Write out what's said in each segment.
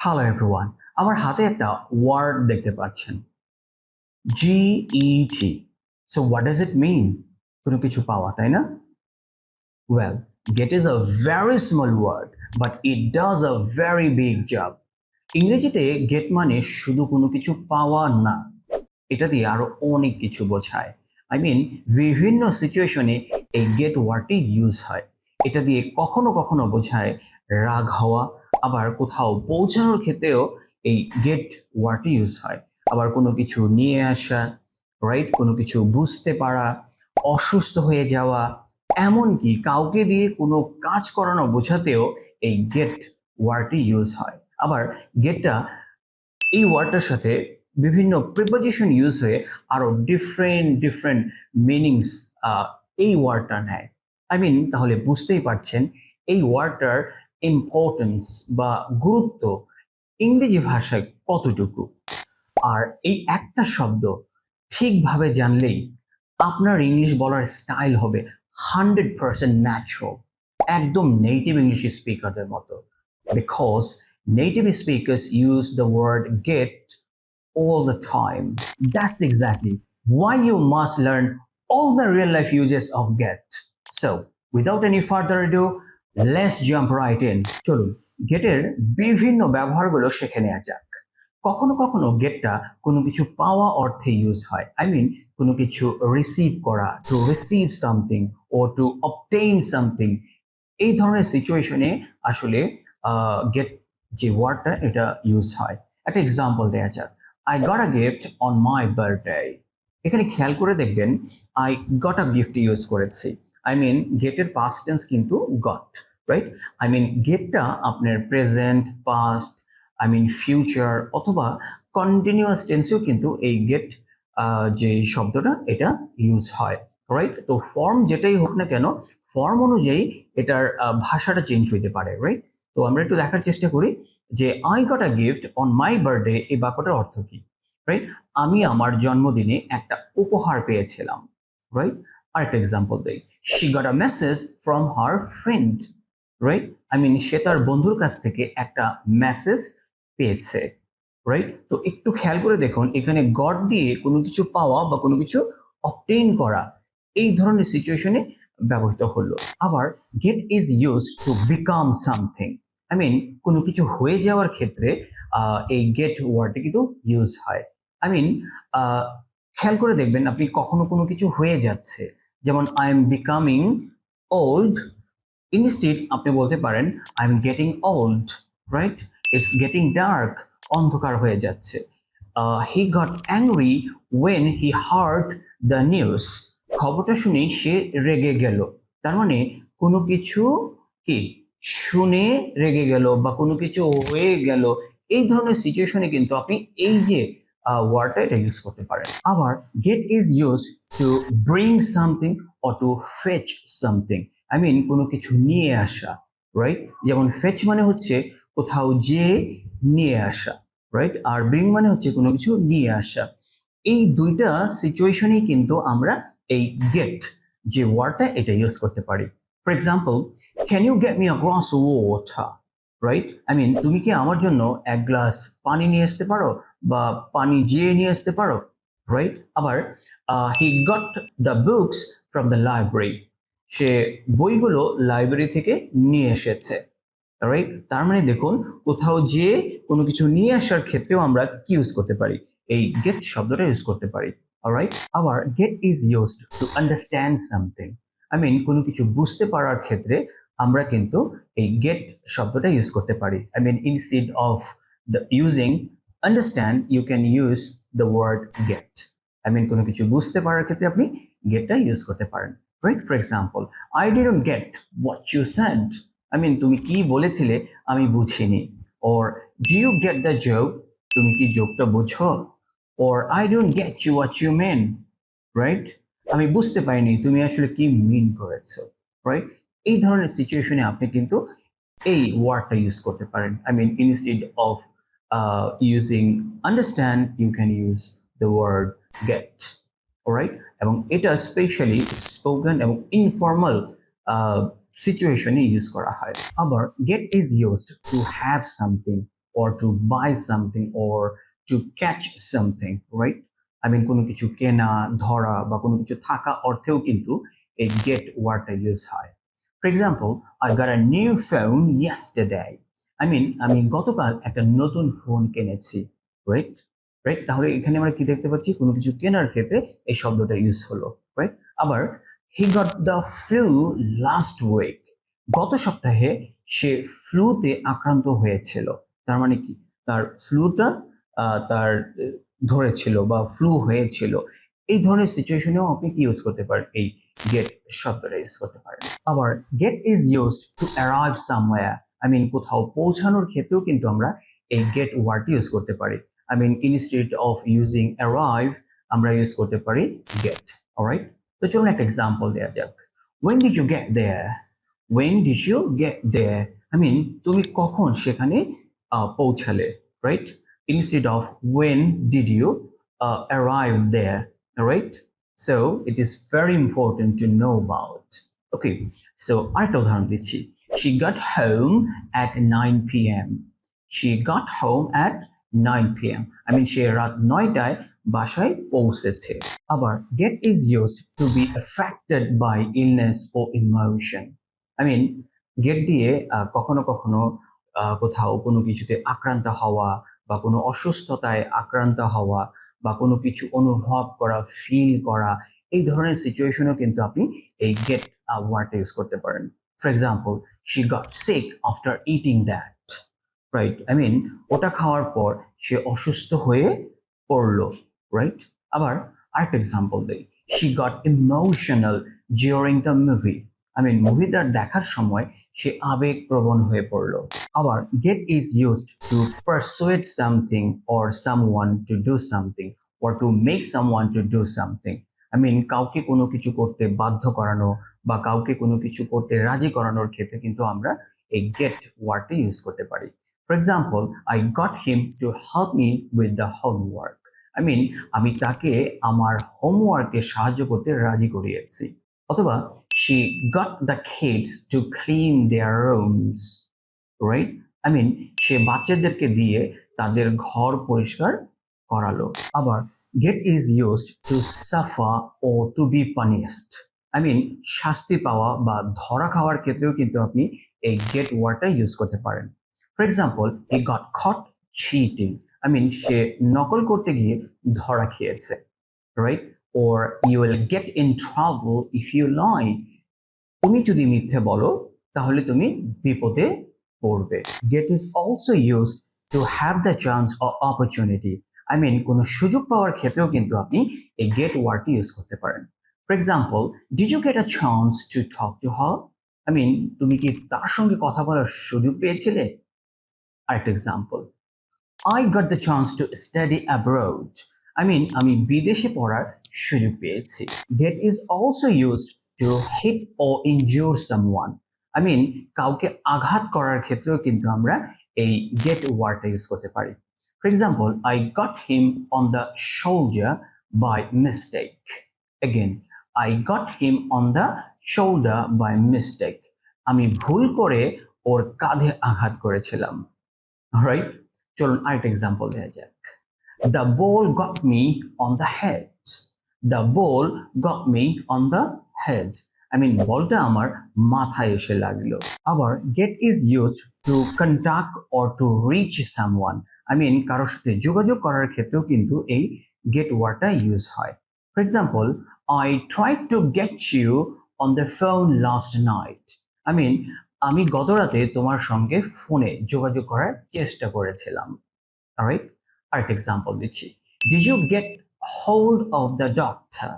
Hello everyone, আমার হাতে একটা ওয়ার্ড দেখতে পাচ্ছেন, GET। So what does it mean? কোনো কিছু পাওয়া, তাই না? Well, get is a very small word but it does a very big job. ইংরেজিতে গেট মানে শুধু কোনো কিছু পাওয়া না, এটা দিয়ে আরো অনেক কিছু বোঝায়। আই মিন, বিভিন্ন সিচুয়েশনে এই গেট ওয়ার্ডটি ইউজ হয়। এটা দিয়ে কখনো কখনো বোঝায় রাগ হওয়া, আবার কোথাও পৌঁছানোর ক্ষেত্রেও এই গেট ওয়ার্ডটি ইউজ হয়। আবার কোনো কিছু নিয়ে আসা, রাইট, কোনো কিছু বুঝতে পারা, অসুস্থ হয়ে যাওয়া, এমনকি কাউকে দিয়ে কোনো কাজ করানো বোঝাতেও এই গেট ওয়ার্ডটি ইউজ হয়। আবার গেটটা, এই ওয়ার্ডটার সাথে বিভিন্ন প্রিপোজিশন ইউজ হয়ে আরো ডিফারেন্ট ডিফারেন্ট মিনিংস এই ওয়ার্ডটা নেয়। আই মিন, তাহলে বুঝতেই পারছেন এই ওয়ার্ডটার ইম্পর্টেন্স বা গুরুত্ব ইংরেজি ভাষায় কতটুকু। আর এই একটা শব্দ ঠিকভাবে জানলেই আপনার ইংলিশ বলার স্টাইল হবে 100% ন্যাচারাল, একদম নেটিভ ইংলিশ স্পিকারদের মতো। Because native speakers use the word get all the time. That's exactly why you must learn all the real life uses of get. So, without any further ado, let's jump right in. চলুন গেটের বিভিন্ন ব্যবহারগুলো শিখে নেওয়া যাক। কখনো কখনো গেটটা কোনো কিছু পাওয়া অর্থে ইউজ হয়। আই মিন, কোনো কিছু রিসিভ করা, টু রিসিভ সামথিং ও টু অবটেইন সামথিং, এই ধরনের সিচুয়েশনে আসলে গেট যে ওয়ার্ডটা এটা ইউজ হয়। একটা এক্সাম্পল দেওয়া যাক, I got a gift on my birthday. এখানে খেয়াল করে দেখবেন I got a gift use করেছি। আই মিন, গেটের পাস্ট টেন্স কিন্তু গট, রাইট? আই মিন, গেটটা আপনার present, past, I mean future অথবা কন্টিনিউয়াস টেন্সেও কিন্তু এই গেট যে শব্দটা এটা ইউজ হয়, রাইট? তো ফর্ম যেটাই হোক না কেন, ফর্ম অনুযায়ী এটার ভাষাটা চেঞ্জ হইতে পারে, রাইট? তো আমরা একটু দেখার চেষ্টা করি যে I got a gift on my birthday এই বাক্যটার অর্থ কি, রাইট? আমি আমার জন্মদিনে একটা উপহার পেয়েছিলাম, রাইট? আরেকটা এক্সাম্পল দেই, she got a message from her friend, right? I mean, সে তার বন্ধুর কাছ থেকে একটা মেসেজ পেয়েছে, রাইট? তো একটু খেয়াল করে দেখুন, এখানে গট দিয়ে কোনো কিছু পাওয়া বা কোনো কিছু অবটেইন করা, এই ধরনের সিচুয়েশনে ব্যবহৃত হলো। আবার get is use to become something. I mean, কোনো কিছু হয়ে যাওয়ার ক্ষেত্রে এই গেট ওয়ার্ডটি কিন্তু ইউজ হয়। আই মিন, খেয়াল করে দেখবেন আপনি কখনো কোনো কিছু হয়ে যাচ্ছে, যেমন I am becoming old, instead আপনি বলতে পারেন I am getting old, right? It's getting dark, অন্ধকার হয়ে যাচ্ছে। He got angry when he heard the news, খবরটা শুনেই সে রেগে গেল। তার মানে কোনো কিছু কি শুনে রেগে গেল বা কোনো কিছু হয়ে গেল, এই ধরনের সিচুয়েশনে কিন্তু আপনি এই যে ওয়ার্ডটা এটা ইউজ করতে পারেন। আবার get is use to bring something or to fetch something. I mean, কোনো কিছু নিয়ে আসা, রাইট? যেমন ফেচ মানে হচ্ছে কোথাও যেয়ে নিয়ে আসা, রাইট? আর ব্রিং মানে হচ্ছে কোনো কিছু নিয়ে আসা। এই দুইটা সিচুয়েশনেই কিন্তু আমরা এই গেট যে ওয়ার্ডটা এটা ইউজ করতে পারি। For example, can you get me a glass of water, right? I mean, তুমি কি আমার জন্য এক গ্লাস পানি নিয়ে আসতে পারো বা পানি যেয়ে নিয়ে আসতে পারো, রাইট? আবার he got the books from the library, সে বইগুলো লাইব্রেরি থেকে নিয়ে এসেছে, রাইট? তার মানে দেখুন, কোথাও যেয়ে কোনো কিছু নিয়ে আসার ক্ষেত্রেও আমরা কি ইউজ করতে পারি, এই গেট শব্দটা ইউজ করতে পারি, অলরাইট? আবার get is used to understand something. I mean, কোনো কিছু বুঝতে পারার ক্ষেত্রে আমরা কিন্তু এই গেট শব্দটা ইউজ করতে পারি। I mean, instead of the using understand you can use the word get. I mean, কোনো কিছু বুঝতে পারার ক্ষেত্রে আপনি গেটটা ইউজ করতে পারেন, right? For example, I didn't get what you said. I mean, তুমি কি বলেছিলে আমি বুঝিনি। Or do you get the joke, তুমি কি জোকটা বুঝো? Or I don't get you what you mean, right? আমি বুঝতে পারিনি তুমি আসলে কি মিন করেছো, রাইট? এই ধরনের সিচুয়েশনে আপনি কিন্তু এই ওয়ার্ডটা ইউজ করতে পারেন। I mean, instead of using understand you can use the word get, right? এবং এটা স্পেশালি স্পোকেন এবং ইনফর্মাল সিচুয়েশনে ইউজ করা হয়। আবার get is used to have something. or to buy something or to catch something, right? I mean কোনো কিছু কেনা, ধরা বা কোনো কিছু থাকা অর্থেও কিন্তু এই get ওয়ার্ডটা ইউজ হয়। For example, I got a new phone yesterday. আমি গতকাল একটা নতুন ফোন কিনেছি, রাইট? রাইট, তাহলে এখানে আমরা কি দেখতে পাচ্ছি, কোনো কিছু কেনার ক্ষেত্রে এই শব্দটা ইউজ হলো, রাইট? আবার he got the flu last week. গত সপ্তাহে সে ফ্লুতে আক্রান্ত হয়েছিল। তার মানে কি, তার ফ্লুটা তার ধরেছিল বা ফ্লু হয়েছিল। এই ধরনের সিচুয়েশনেও আপনি কি ইউজ করতে পারেন, এই গেট শব্দটা ইউজ করতে পারেন। আবার get is used to arrive somewhere. কোথাও পৌঁছানোর ক্ষেত্রেও কিন্তু আমরা এই গেট ওয়ার্ডটি ইউজ করতে পারি। ইনস্টেড অফ ইউজিং অ্যারাইভ আমরা ইউজ করতে পারি গেট। অলরাইট, তো চলুন একটা এক্সাম্পল দেওয়া যাক। When did you get there? When did you get there? তুমি কখন সেখানে পৌঁছালে, right? Instead of when did you arrive there, right? So it is very important to know about. Okay, so আরেকটা উদাহরণ দিচ্ছি। She got home at 9 p.m. She got home at 9 p.m. সে রাত 9টায় বাসায় পৌঁছেছে। আবার get is used to be affected by illness or emotion. get দিয়ে কখনো কখনো কোথাও কোনো কিছুতে আক্রান্ত হওয়া বা কোনো অসুস্থতায় আক্রান্ত হওয়া বা কোনো কিছু অনুভব করা, ফিল করা, এই ধরনের সিচুয়েশনেও কিন্তু আপনি এই গেট ওয়ার্ডটা ইউজ করতে পারেন। For example, she got sick after eating that, right? ওটা খাওয়ার পর সে অসুস্থ হয়ে পড়লো, রাইট? আবার আরেকটা এক্সাম্পল দেই, she got emotional during the movie. মুভিটা দেখার সময় সে আবেগপ্রবণ হয়ে পড়লো। আবার get is used to persuade something or someone to do something or to make someone to do something. কাউকে কোনো কিছু করতে বাধ্য করানো বা কাউকে কোনো কিছু করতে রাজি করানোর ক্ষেত্রে কিন্তু আমরা এই get ওয়ার্ডটি ইউজ করতে পারি। For example, I got him to help me with the homework. আমি তাকে আমার হোমওয়ার্কে সাহায্য করতে রাজি করিয়েছি। অথবা she got the kids to clean their rooms, right? সে বাচ্চাদেরকে দিয়ে তাদের ঘর পরিষ্কার করালো। আবার get is used to suffer or to be punished. শাস্তি পাওয়া বা ধরা খাওয়ার ক্ষেত্রেও কিন্তু আপনি এই get ওয়ার্ডটা ইউজ করতে পারেন। For example, he got caught cheating. সে নকল করতে গিয়ে ধরা খেয়েছে, right? Or you will get in trouble if you lie. তুমি যদি মিথ্যে বলো তাহলে তুমি বিপদে পড়বে। Get is also used to have the chance or opportunity. কোনো সুযোগ পাওয়ার ক্ষেত্রেও কিন্তু আপনি এই get ওয়ার্ডটি ইউজ করতে পারেন। For example, did you get a chance to talk to her? তুমি কি তার সঙ্গে কথা বলার সুযোগ পেয়েছিলে? আরেকটা example, I got the chance to study abroad. আমি বিদেশে পড়ার সুযোগ পেয়েছি। Get is also used to hit or injure someone. কাউকে আঘাত করার ক্ষেত্রেও কিন্তু আমরা এই get ওয়ার্ডটা ইউজ করতে পারি। For example, I got him on the shoulder by mistake. Again, I got him on the shoulder by mistake. আমি ভুল করে ওর কাঁধে আঘাত করেছিলাম। Alright? চলুন আরেকটা এক্সাম্পল দেওয়া যাক। The ball got me on the head. The ball got me on the head. বলটা আমার মাথায় এসে লাগলো। আবার get is used to contact or to reach someone. কারোর সাথে যোগাযোগ করার ক্ষেত্রেও কিন্তু এই get ওয়ার্ডটা ইউজ হয়। For example, I tried to get you on the phone last night. আমি গত রাতে তোমার সঙ্গে ফোনে যোগাযোগ করার চেষ্টা করেছিলাম। Alright? আরেকটা এক্সাম্পল দিচ্ছি। Did you get hold of the doctor?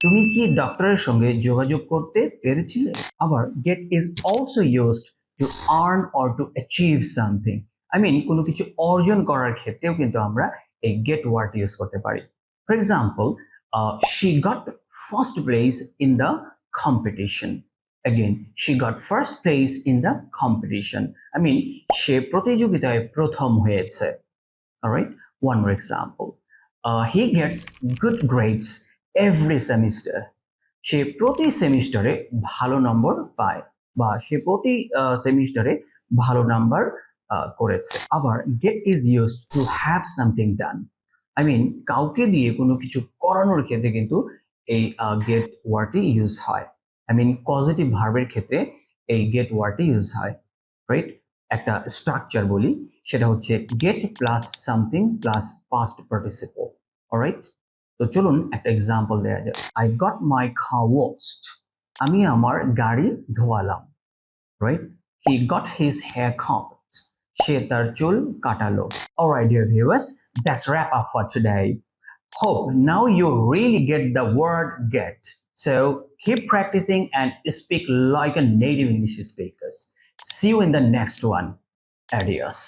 তুমি কি ডক্টরের সঙ্গে যোগাযোগ করতে পেরেছিলে? আবার get is also used to earn or to achieve something. কোনো কিছু অর্জন করার ক্ষেত্রেও কিন্তু আমরা এই get ওয়ার্ড ইউজ করতে পারি। For example, she got first place in the competition. Again, she got first place in the competition. সে প্রতিযোগিতায় প্রথম হয়েছে। Alright, one more example. He gets good grades every semester. সে প্রতি সেমিস্টারে ভালো নম্বর পায় বা সে প্রতি সেমিস্টারে ভালো নাম্বার করেছে। আবার get is used to have something done. I mean কাউকে দিয়ে কোনো কিছু করানোর ক্ষেত্রে কিন্তু এই get ওয়ার্ডটি ইউজ হয়। I mean পজিটিভ ভার্বের ক্ষেত্রে এই get ওয়ার্ডটি ইউজ হয়, রাইট? একটা স্ট্রাকচার বলি, সেটা হচ্ছে get plus something plus past participle. Alright, তো চলুন একটা এক্সাম্পল দেওয়া যাক। I got my car washed. আমি আমার গাড়ি ধোয়ালাম, right? He got his hair cut. সে তার চুল কাটালো। Alright dear viewers, that's wrap up for today. Hope now you really get the word get. So keep practicing and speak like a native English speakers. See you in the next one. Adios.